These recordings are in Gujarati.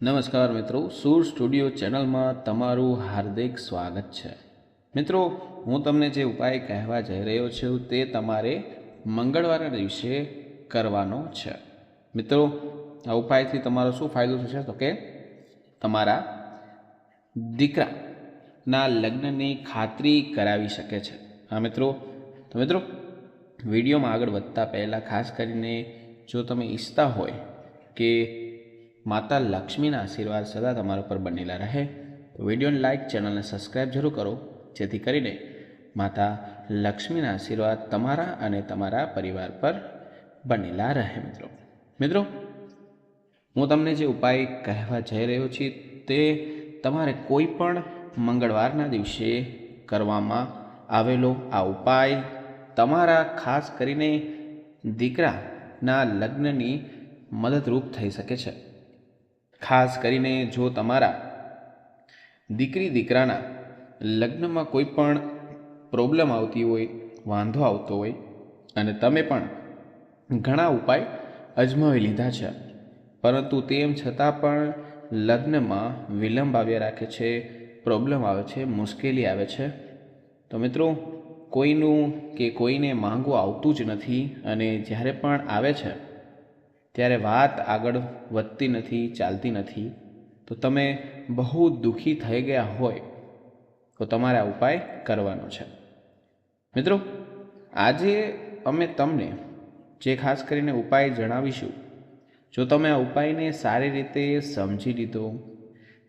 નમસ્કાર મિત્રો, સૂર સ્ટુડિયો ચેનલમાં તમારું હાર્દિક સ્વાગત છે। મિત્રો, હું તમને જે ઉપાય કહેવા જઈ રહ્યો છું તે તમારે મંગળવારના દિવસે કરવાનો છે। મિત્રો, આ ઉપાયથી તમારો શું ફાયદો થશે તો કે તમારા દીકરાના લગ્નની ખાતરી કરાવી શકે છે। હા મિત્રો, તો મિત્રો વિડીયોમાં આગળ વધતા પહેલાં ખાસ કરીને જો તમે ઈચ્છતા હોય કે માતા લક્ષ્મીના આશીર્વાદ સદા તમારા પર બનેલા રહે તો વિડીયોને લાઇક, ચેનલને સબસ્ક્રાઈબ જરૂર કરો, જેથી કરીને માતા લક્ષ્મીના આશીર્વાદ તમારા અને તમારા પરિવાર પર બનેલા રહે। મિત્રો, હું તમને જે ઉપાય કહેવા જઈ રહ્યો છું તે તમારે કોઈ પણ મંગળવારના દિવસે કરવામાં આવેલો આ ઉપાય તમારા ખાસ કરીને દીકરાના લગ્નની મદદરૂપ થઈ શકે છે। ખાસ કરીને જો તમારા દીકરાના લગ્નમાં કોઈ પણ પ્રોબ્લેમ આવતી હોય, વાંધો આવતો હોય અને તમે પણ ઘણા ઉપાય અજમાવી લીધા છે, પરંતુ તેમ છતાં પણ લગ્નમાં વિલંબ આવ્યા રાખે છે, પ્રોબ્લેમ આવે છે, મુશ્કેલી આવે છે, તો મિત્રો કોઈનું કે કોઈને માંગવું આવતું જ નથી અને જ્યારે પણ આવે છે ત્યારે વાત આગળ વધતી નથી, ચાલતી નથી, તો તમે બહુ દુઃખી થઈ ગયા હોય તો તમારે આ ઉપાય કરવાનો છે। મિત્રો, આજે અમે તમને જે ખાસ કરીને ઉપાય જણાવીશું, જો તમે આ ઉપાયને સારી રીતે સમજી લીધો,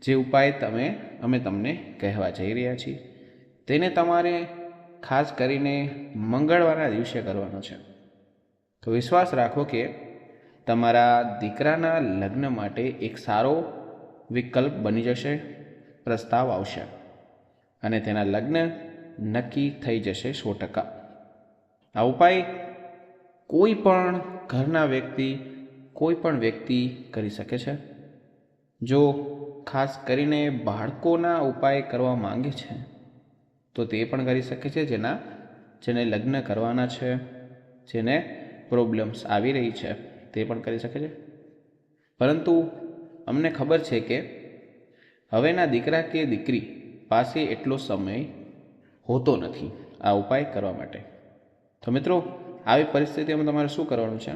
જે ઉપાય અમે તમને કહેવા જઈ રહ્યા છીએ તેને તમારે ખાસ કરીને મંગળવારના દિવસે કરવાનો છે, તો વિશ્વાસ રાખો કે તમારા દીકરાના લગ્ન માટે એક સારો વિકલ્પ બની જશે, પ્રસ્તાવ આવશે અને તેના લગ્ન નક્કી થઈ જશે 100%। આ ઉપાય કોઈ પણ ઘરના વ્યક્તિ, કોઈ પણ વ્યક્તિ કરી શકે છે। જો ખાસ કરીને બાળકોના ઉપાય કરવા માંગે છે તો તે પણ કરી શકે છે, જેને લગ્ન કરવાના છે, જેને પ્રોબ્લેમ્સ આવી રહી છે તે પણ કરી શકે છે, પરંતુ અમને ખબર છે કે હવેના દીકરા કે દીકરી પાસે એટલો સમય હોતો નથી આ ઉપાય કરવા માટે। તો મિત્રો, આવી પરિસ્થિતિમાં તમારે શું કરવાનું છે?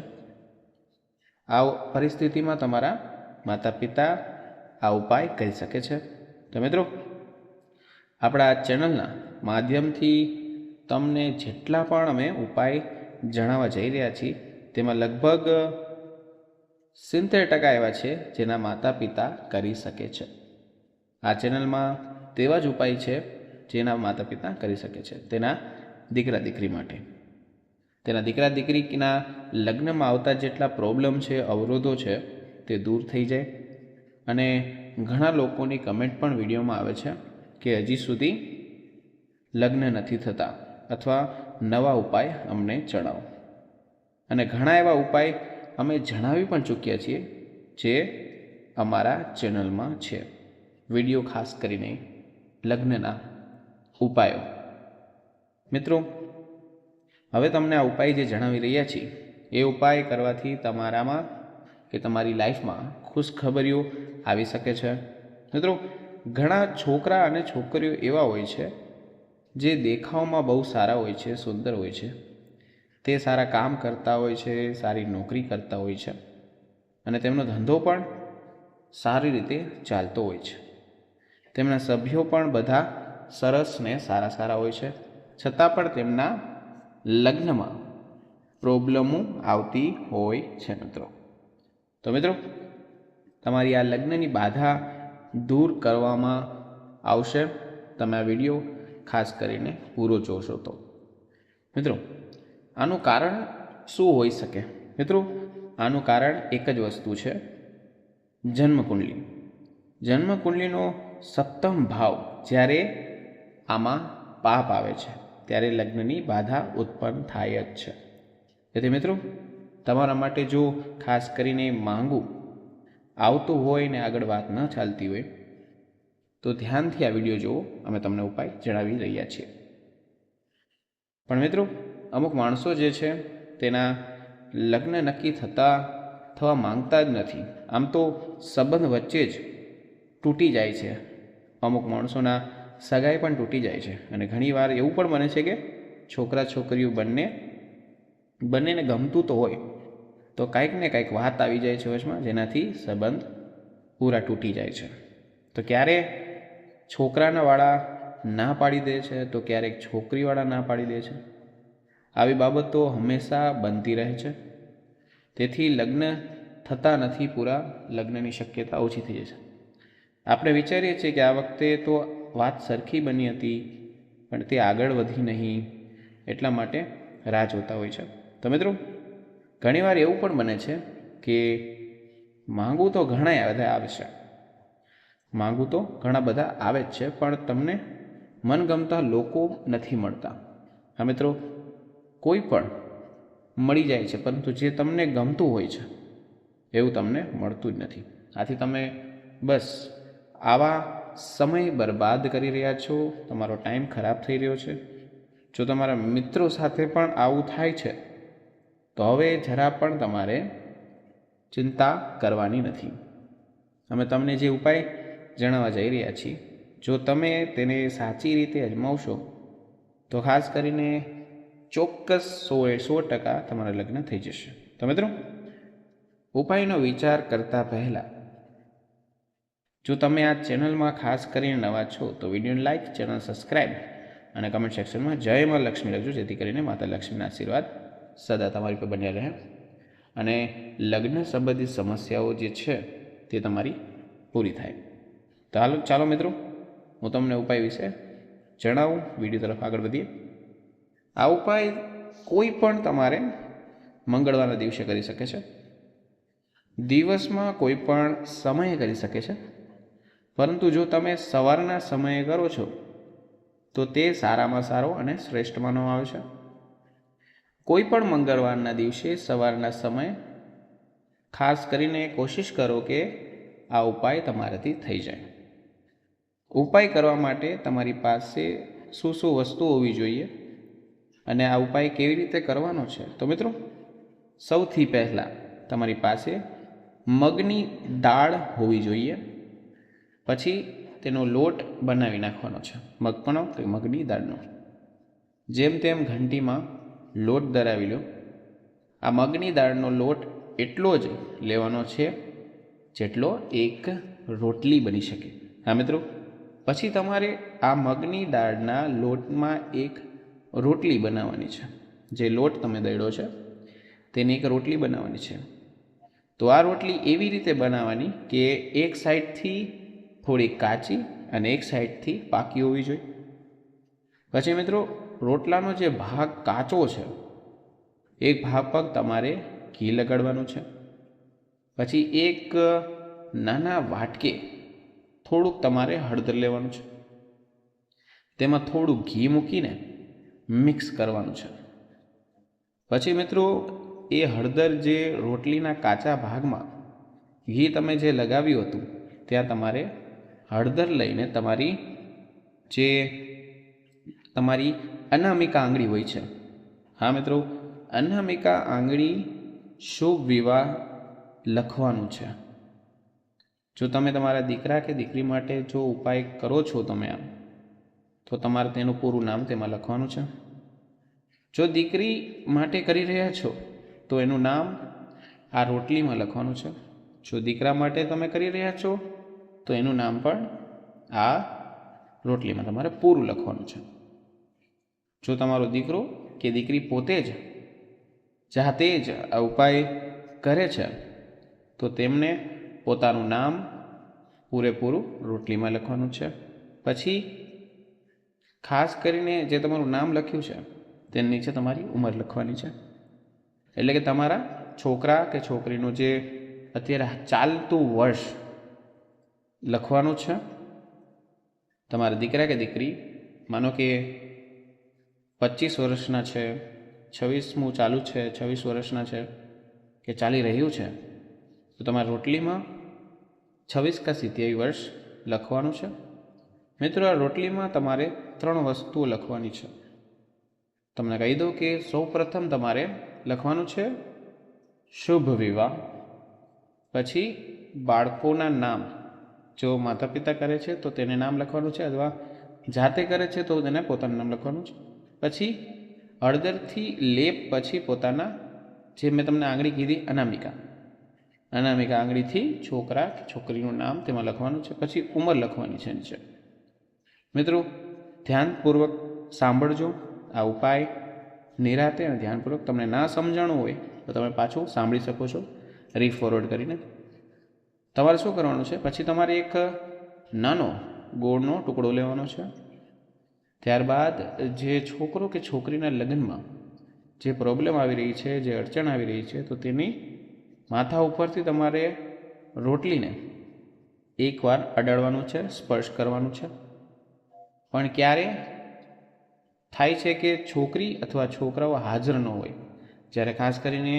આ પરિસ્થિતિમાં તમારા માતા પિતા આ ઉપાય કરી શકે છે। તો મિત્રો, આપણા ચેનલના માધ્યમથી તમને જેટલા પણ અમે ઉપાય જણાવવા જઈ રહ્યા છીએ તેમાં લગભગ 70% એવા છે જેના માતા પિતા કરી શકે છે। આ ચેનલમાં તેવા જ ઉપાય છે જેના માતા પિતા કરી શકે છે તેના દીકરા દીકરી માટે, તેના દીકરા દીકરીના લગ્નમાં આવતા જેટલા પ્રોબ્લેમ છે, અવરોધો છે તે દૂર થઈ જાય। અને ઘણા લોકોની કમેન્ટ પણ વિડીયોમાં આવે છે કે હજી સુધી લગ્ન નથી થતા અથવા નવા ઉપાય અમને જણાવો, અને ઘણા એવા ઉપાય અમે જણાવી પણ ચૂક્યા છીએ જે અમારા ચેનલમાં છે, વિડીયો ખાસ કરીને લગ્નના ઉપાયો। મિત્રો, હવે તમને આ ઉપાય જે જણાવી રહ્યા છીએ એ ઉપાય કરવાથી તમારામાં કે તમારી લાઈફમાં ખુશખબરીઓ આવી શકે છે। મિત્રો, ઘણા છોકરા અને છોકરીઓ એવા હોય છે જે દેખાવમાં બહુ સારા હોય છે, સુંદર હોય છે, તે સારા કામ કરતા હોય છે, સારી નોકરી કરતા હોય છે અને તેમનો ધંધો પણ સારી રીતે ચાલતો હોય છે, તેમના સભ્યો પણ બધા સરસ ને સારા હોય છે, છતાં પણ તેમના લગ્નમાં પ્રોબ્લેમો આવતી હોય છે મિત્રો। તો મિત્રો, તમારી આ લગ્નની બાધા દૂર કરવામાં આવશે, તમે આ વિડીયો ખાસ કરીને પૂરો જોશો તો। મિત્રો, આનું કારણ શું હોઈ શકે? મિત્રો, આનું કારણ એક જ વસ્તુ છે, જન્મકુંડલી। જન્મકુંડલીનો 7મ ભાવ જ્યારે આમાં પાપ આવે છે ત્યારે લગ્નની બાધા ઉત્પન્ન થાય જ છે। તેથી મિત્રો, તમારા માટે જો ખાસ કરીને માંગવું આવતું હોય ને આગળ વાત ન ચાલતી હોય તો ધ્યાનથી આ વિડીયો જુઓ, અમે તમને ઉપાય જણાવી રહ્યા છીએ। પણ મિત્રો, અમુક માણસો જે છે તેના લગ્ન નક્કી થતાં થવા માંગતા જ નથી. આમ તો સંબંધ વચ્ચે જ તૂટી જાય છે. અમુક માણસોના સગાઈ પણ તૂટી જાય છે. અને ઘણીવાર એવું પણ બને છે કે છોકરા છોકરીઓ બંનેને ગમતું તો હોય, તો કાંઈક ને કાંઈક વાત આવી જાય છે વચમાં, જેનાથી સંબંધ પૂરા તૂટી જાય છે. તો ક્યારે છોકરાના વાળા ના પાડી દે છે, તો ક્યારેક છોકરીવાળા ના પાડી દે છે. આવી બાબતો હંમેશા બનતી રહે છે. તેથી લગ્ન થતા નથી પૂરા, લગ્નની શક્યતા ઓછી થઈ જાય છે. આપણે વિચારીએ છીએ કે આ વખતે તો વાત સરખી બની હતી, પણ તે આગળ વધી નહીં, એટલા માટે રાહ જોતા હોય છે. તો મિત્રો, ઘણીવાર એવું પણ બને છે કે માંગવું તો ઘણા બધા આવે છે, માંગવું તો ઘણા બધા આવે જ છે, પણ તમને મનગમતા લોકો નથી મળતા. હા મિત્રો, કોઈ પણ મળી જાય છે, પરંતુ જે તમને ગમતું હોય છે એવું તમને મળતું જ નથી. આથી તમે બસ આવા સમય બરબાદ કરી રહ્યા છો, તમારો ટાઈમ ખરાબ થઈ રહ્યો છે. જો તમારા મિત્રો સાથે પણ આવું થાય છે, તો હવે જરા પણ તમારે ચિંતા કરવાની નથી. અમે તમને જે ઉપાય જણાવવા જઈ રહ્યા છીએ, જો તમે તેને સાચી રીતે અજમાવશો તો ખાસ કરીને ચોક્કસ 100% તમારા લગ્ન થઈ જશે. તો મિત્રો, ઉપાયનો વિચાર કરતાં પહેલાં જો તમે આ ચેનલમાં ખાસ કરીને નવા છો તો વિડીયોને લાઈક, ચેનલ સબસ્ક્રાઈબ અને કમેન્ટ સેક્શનમાં જય માં લક્ષ્મી લખજો, જેથી કરીને માતા લક્ષ્મીના આશીર્વાદ સદા તમારી પર બન્યા રહે અને લગ્ન સંબંધિત સમસ્યાઓ જે છે તે તમારી પૂરી થાય. તો ચાલો મિત્રો, હું તમને ઉપાય વિશે જણાવું. વિડીયો તરફ આગળ વધીએ. આ ઉપાય કોઈ પણ તમારે મંગળવારના દિવસે કરી શકે છે, દિવસમાં કોઈ પણ સમયે કરી શકે છે, પરંતુ જો તમે સવારના સમયે કરો છો તો તે સારામાં સારો અને શ્રેષ્ઠ માનવામાં આવે છે. કોઈ પણ મંગળવારના દિવસે સવારના સમયે ખાસ કરીને કોશિશ કરો કે આ ઉપાય તમારાથી થઈ જાય. ઉપાય કરવા માટે તમારી પાસે શું શું વસ્તુ હોવી જોઈએ અને આ ઉપાય કેવી રીતે કરવાનો છે? તો મિત્રો, સૌથી પહેલાં તમારી પાસે મગની દાળ હોવી જોઈએ. પછી તેનો લોટ બનાવી નાખવાનો છે, મગની દાળનો. જેમ તેમ ઘંટીમાં લોટ ધરાવી લો. આ મગની દાળનો લોટ એટલો જ લેવાનો છે જેટલો એક રોટલી બની શકે. હા મિત્રો, પછી તમારે આ મગની દાળના લોટમાં એક રોટલી બનાવવાની છે. જે લોટ તમે દળ્યો છે તેની એક રોટલી બનાવવાની છે. તો આ રોટલી એવી રીતે બનાવવાની કે એક સાઈડથી થોડી કાચી અને એક સાઈડથી પાકી હોવી જોઈએ. પછી મિત્રો, રોટલાનો જે ભાગ કાચો છે એક ભાગ પર તમારે ઘી લગાડવાનું છે. પછી એક નાના વાટકે થોડુંક તમારે હળદર લેવાનું છે, તેમાં થોડું ઘી મૂકીને મિક્સ કરવાનું છે. પછી મિત્રો, એ હળદર જે રોટલીના કાચા ભાગમાં ઘી તમે જે લગાવ્યું હતું ત્યાં તમારે હળદર લઈને તમારી અનામિકા આંગળી હોય છે, હા મિત્રો, અનામિકા આંગળી શુભ વિવાહ લખવાનું છે. જો તમે તમારા દીકરા કે દીકરી માટે જો ઉપાય કરો છો તમે આમ, તો તમારે તેનું પૂરું નામ તેમાં લખવાનું છે. જો દીકરી માટે કરી રહ્યા છો તો એનું નામ આ રોટલીમાં લખવાનું છે. જો દીકરા માટે તમે કરી રહ્યા છો તો એનું નામ પણ આ રોટલીમાં તમારે પૂરું લખવાનું છે. જો તમારો દીકરો કે દીકરી પોતે જ જાતે જ આ ઉપાય કરે છે તો તેમને પોતાનું નામ પૂરેપૂરું રોટલીમાં લખવાનું છે. પછી ખાસ કરીને જે તમારું નામ લખ્યું છે તેની નીચે તમારી ઉંમર લખવાની છે. એટલે કે તમારા છોકરા કે છોકરીનું જે અત્યારે ચાલતું વર્ષ લખવાનું છે. તમારા દીકરા કે દીકરી માનો કે 25 વર્ષના છે, 26મું ચાલુ છે, 26 વર્ષના છે કે ચાલી રહ્યું છે, તો તમારી રોટલીમાં 26 કા 27 વર્ષ લખવાનું છે. મિત્રો, આ રોટલીમાં તમારે 3 વસ્તુઓ લખવાની છે. તમને કહી દઉં કે સૌ પ્રથમ તમારે લખવાનું છે શુભ વિવાહ. પછી બાળકોના નામ, જો માતા પિતા કરે છે તો તેને નામ લખવાનું છે, અથવા જાતે કરે છે તો તેને પોતાનું નામ લખવાનું છે. પછી હળદરથી લેપ પછી પોતાના, જે મેં તમને આંગળી કીધી અનામિકા આંગળીથી છોકરા છોકરીનું નામ તેમાં લખવાનું છે. પછી ઉંમર લખવાની છે નીચે. મિત્રો ધ્યાનપૂર્વક સાંભળજો આ ઉપાય નિરાતે અને ધ્યાનપૂર્વક. તમને ના સમજાણું હોય તો તમે પાછું સાંભળી શકો છો રીફોરવર્ડ કરીને. તમારે શું કરવાનું છે, પછી તમારે એક નાનો ગોળનો ટુકડો લેવાનો છે. ત્યારબાદ જે છોકરો કે છોકરીના લગ્નમાં જે પ્રોબ્લેમ આવી રહી છે, જે અડચણ આવી રહી છે, તો તેની માથા ઉપરથી તમારે રોટલીને એકવાર અડાડવાનું છે, સ્પર્શ કરવાનું છે. પણ ક્યારે થાય છે કે છોકરી અથવા છોકરાઓ હાજર ન હોય, જ્યારે ખાસ કરીને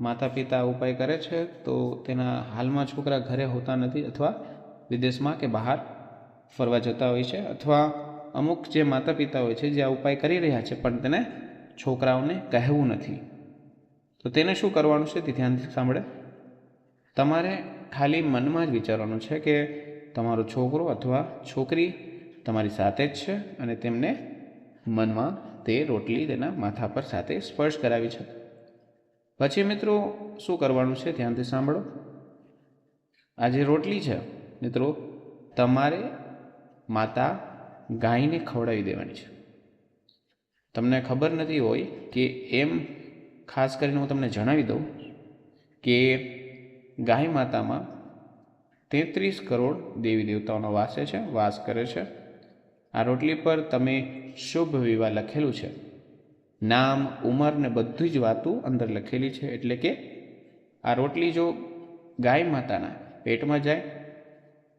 માતા પિતા ઉપાય કરે છે તો તેના હાલમાં છોકરા ઘરે હોતા નથી, અથવા વિદેશમાં કે બહાર ફરવા જતા હોય છે, અથવા અમુક જે માતા પિતા હોય છે જે આ ઉપાય કરી રહ્યા છે પણ તેને છોકરાઓને કહેવું નથી. તો તેને શું કરવાનું છે તે ધ્યાનથી સાંભળે. તમારે ખાલી મનમાં જ વિચારવાનું છે કે તમારો છોકરો અથવા છોકરી તમારી સાથે જ છે અને તેમને મનમાં તે રોટલી તેના માથા પર સાથે સ્પર્શ કરાવી છે. પછી મિત્રો શું કરવાનું છે ધ્યાનથી સાંભળો. આ જે રોટલી છે મિત્રો, તમારે માતા ગાયને ખવડાવી દેવાની છે. તમને ખબર નથી હોય કે એમ ખાસ કરીને હું તમને જણાવી દઉં કે ગાય માતામાં 33 કરોડ દેવી દેવતાઓનો વાસ કરે છે. આ રોટલી પર તમે શુભ વિવાહ લખેલું છે, નામ, ઉંમર ને બધી જ વાતો અંદર લખેલી છે. એટલે કે આ રોટલી જો ગાય માતાના પેટમાં જાય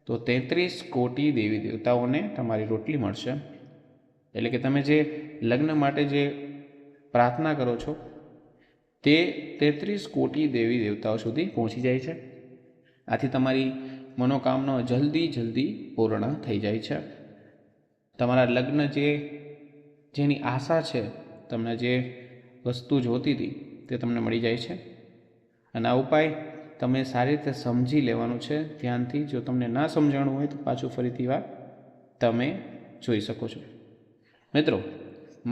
તો 33 કોટી દેવી દેવતાઓને તમારી રોટલી મળશે. એટલે કે તમે જે લગ્ન માટે જે પ્રાર્થના કરો છો તે 33 કોટી દેવી દેવતાઓ સુધી પહોંચી જાય છે. આથી તમારી મનોકામના જલ્દી પૂર્ણ થઈ જાય છે. તમારા લગ્ન જેની આશા છે, તમને જે વસ્તુ જોતી હતી તે તમને મળી જાય છે. અને આ ઉપાય તમે સારી રીતે સમજી લેવાનું છે ધ્યાનથી. જો તમને ના સમજાણું હોય તો પાછું ફરીથી વાર તમે જોઈ શકો છો. મિત્રો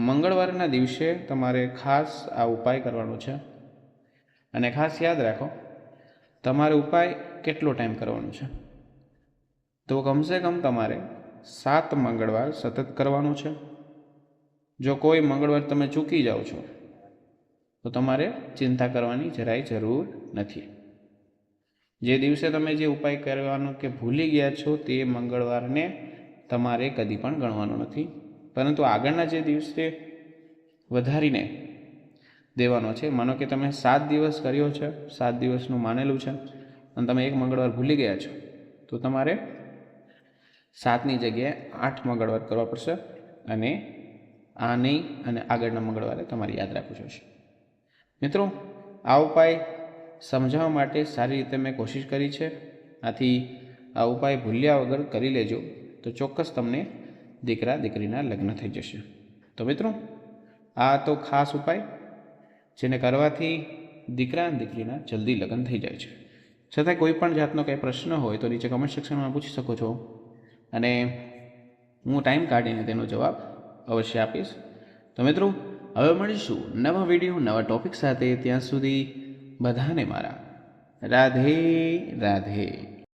મંગળવારના દિવસે તમારે ખાસ આ ઉપાય કરવાનો છે. અને ખાસ યાદ રાખો, તમારે ઉપાય કેટલો ટાઈમ કરવાનો છે, તો કમસે કમ તમારે 7 મંગળવાર સતત કરવાનું છે. જો કોઈ મંગળવાર તમે ચૂકી જાઓ છો તો તમારે ચિંતા કરવાની જરાય જરૂર નથી. જે દિવસે તમે જે ઉપાય કરવાનો કે ભૂલી ગયા છો તે મંગળવારને તમારે કદી પણ ગણવાનો નથી, પરંતુ આગળના જે દિવસે વધારીને દેવાનો છે. માનો કે તમે 7 દિવસ કર્યો છે, 7 દિવસનું માનેલું છે અને તમે એક મંગળવાર ભૂલી ગયા છો, તો તમારે 7ની જગ્યાએ 8 મંગળવાર કરવા પડશે. અને આ નહીં અને આગળના મંગળવારે તમારે યાદ રાખવું જોઈશે. મિત્રો આ ઉપાય સમજાવવા માટે સારી રીતે મેં કોશિશ કરી છે. આથી આ ઉપાય ભૂલ્યા વગર કરી લેજો તો ચોક્કસ તમને દીકરા દીકરીના લગ્ન થઈ જશે. તો મિત્રો આ તો ખાસ ઉપાય જેને કરવાથી દીકરા અને દીકરીના જલ્દી લગ્ન થઈ જાય છે. છતાં કોઈ પણ જાતનો કંઈ પ્રશ્ન હોય તો નીચે કમેન્ટ સેક્શનમાં પૂછી શકો છો અને હું ટાઈમ કાઢીને તેનો જવાબ અવશ્ય આપીશ. તો મિત્રો હવે મળીશું નવા વિડીયો નવા ટૉપિક સાથે. ત્યાં સુધી બધાને મારા રાધે રાધે.